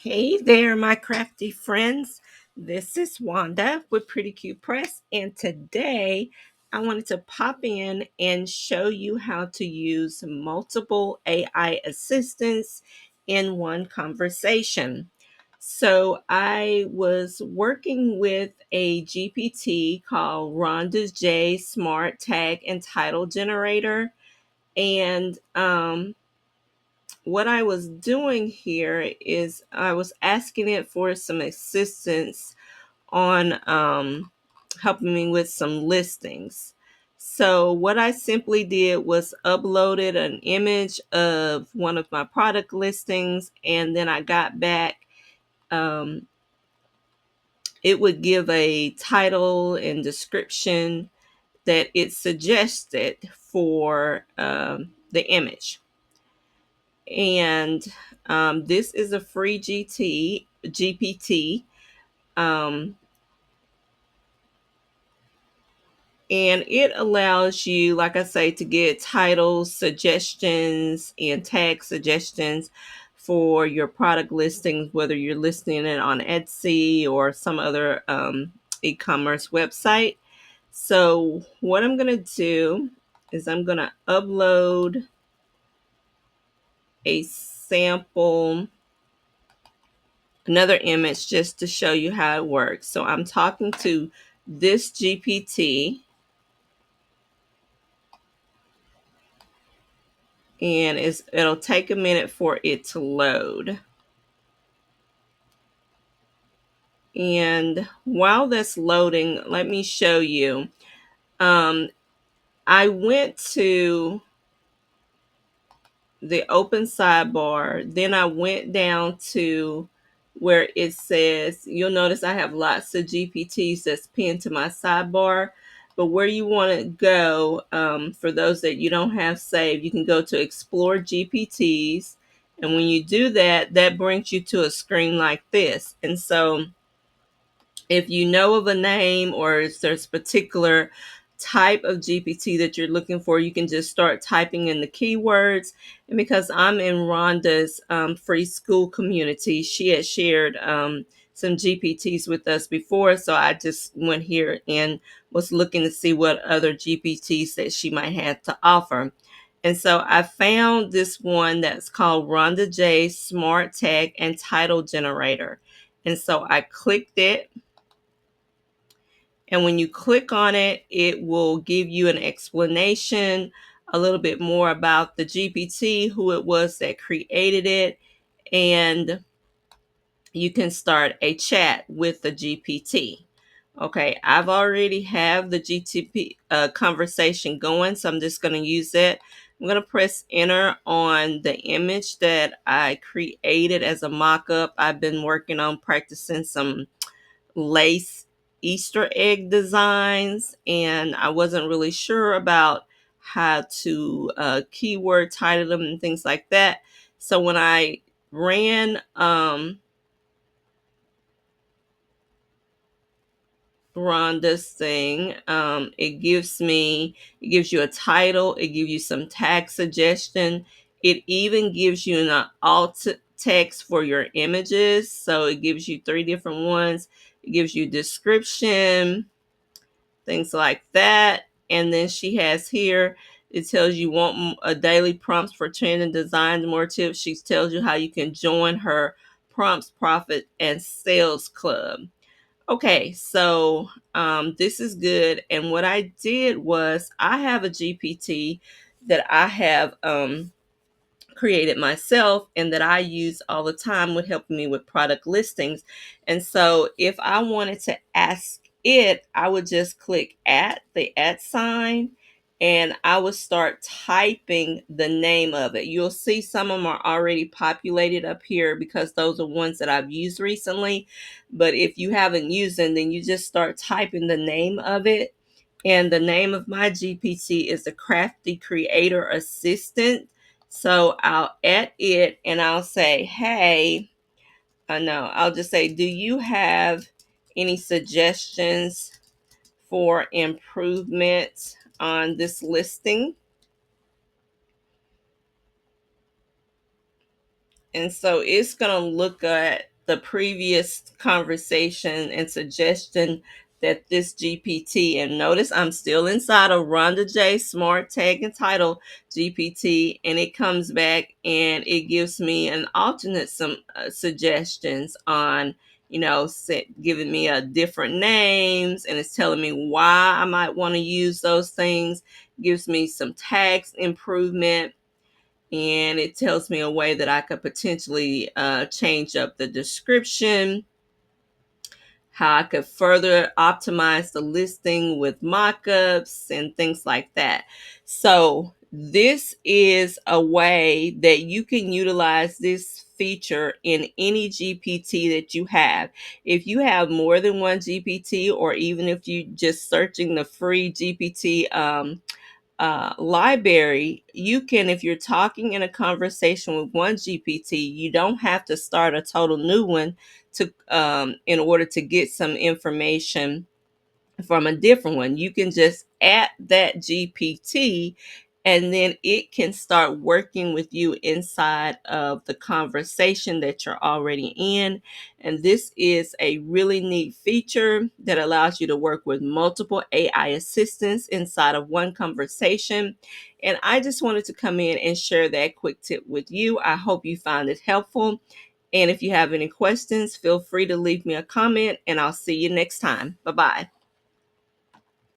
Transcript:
Hey there, my crafty friends. This is Wanda with Pretty Cute Press, and today I wanted to pop in and show you how to use multiple AI assistants in one conversation. So, I was working with a GPT called Rhonda J Smart Tag and Title Generator, and what I was doing here is I was asking it for some assistance on helping me with some listings. So what I simply did was uploaded an image of one of my product listings, and then I got back. Um, it would give a title and description that it suggested for the image. And this is a free GPT, um, and it allows you, like I say, to get titles, suggestions, and tag suggestions for your product listings, whether you're listing it on Etsy or some other e-commerce website. So what I'm going to do is I'm going to upload a sample, another image, just to show you how it works. So I'm talking to this GPT, and it'll take a minute for it to load. And while that's loading, let me show you. Um, I went to the open sidebar. Then I went down to where it says, you'll notice I have lots of GPTs that's pinned to my sidebar. But where you want to go, for those that you don't have saved, you can go to Explore GPTs. And when you do that, that brings you to a screen like this. And so if you know of a name, or if there's a particular type of GPT that you're looking for, you can just start typing in the keywords. And because I'm in Rhonda's free school community, she had shared some GPTs with us before. So I just went here and was looking to see what other GPTs that she might have to offer. And so I found this one that's called Rhonda J Smart Tag and Title Generator. And so I clicked it, and when you click on it, it will give you an explanation, a little bit more about the GPT, who it was that created it, and you can start a chat with the GPT. Okay, I've already have the GTP conversation going, so I'm just going to use it. I'm going to press enter on the image that I created as a mock-up. I've been working on practicing some lace Easter egg designs, and I wasn't really sure about how to keyword title them and things like that. So when I ran this thing, it gives you a title, it gives you some tag suggestion, it even gives you an alt text for your images. So it gives you 3 different ones. It gives you description, things like that. And then she has here, it tells you want a daily prompts for trending design, more tips. She tells you how you can join her prompts profit and sales club. Okay, so this is good. And what I did was, I have a GPT that I have created myself and that I use all the time with helping me with product listings. And so if I wanted to ask it, I would just click at the at sign, and I would start typing the name of it. You'll see some of them are already populated up here because those are ones that I've used recently. But if you haven't used them, then you just start typing the name of it. And the name of my GPT is the Crafty Creator Assistant. So I'll add it and I'll say, hey, no, I'll just say, do you have any suggestions for improvement on this listing? And so it's going to look at the previous conversation and suggestion that this GPT, and notice I'm still inside of Rhonda J Smart Tag and Title GPT, and it comes back and it gives me an alternate some suggestions on, giving me a different names, and it's telling me why I might want to use those things, gives me some tax improvement, and it tells me a way that I could potentially change up the description, how I could further optimize the listing with mockups and things like that. So this is a way that you can utilize this feature in any GPT that you have. If you have more than one GPT, or even if you just searching the free GPT library, you can, if you're talking in a conversation with one GPT, you don't have to start a total new one to in order to get some information from a different one. You can just add that GPT, and then it can start working with you inside of the conversation that you're already in. And this is a really neat feature that allows you to work with multiple AI assistants inside of one conversation. And I just wanted to come in and share that quick tip with you. I hope you found it helpful. And if you have any questions, feel free to leave me a comment, and I'll see you next time. Bye bye.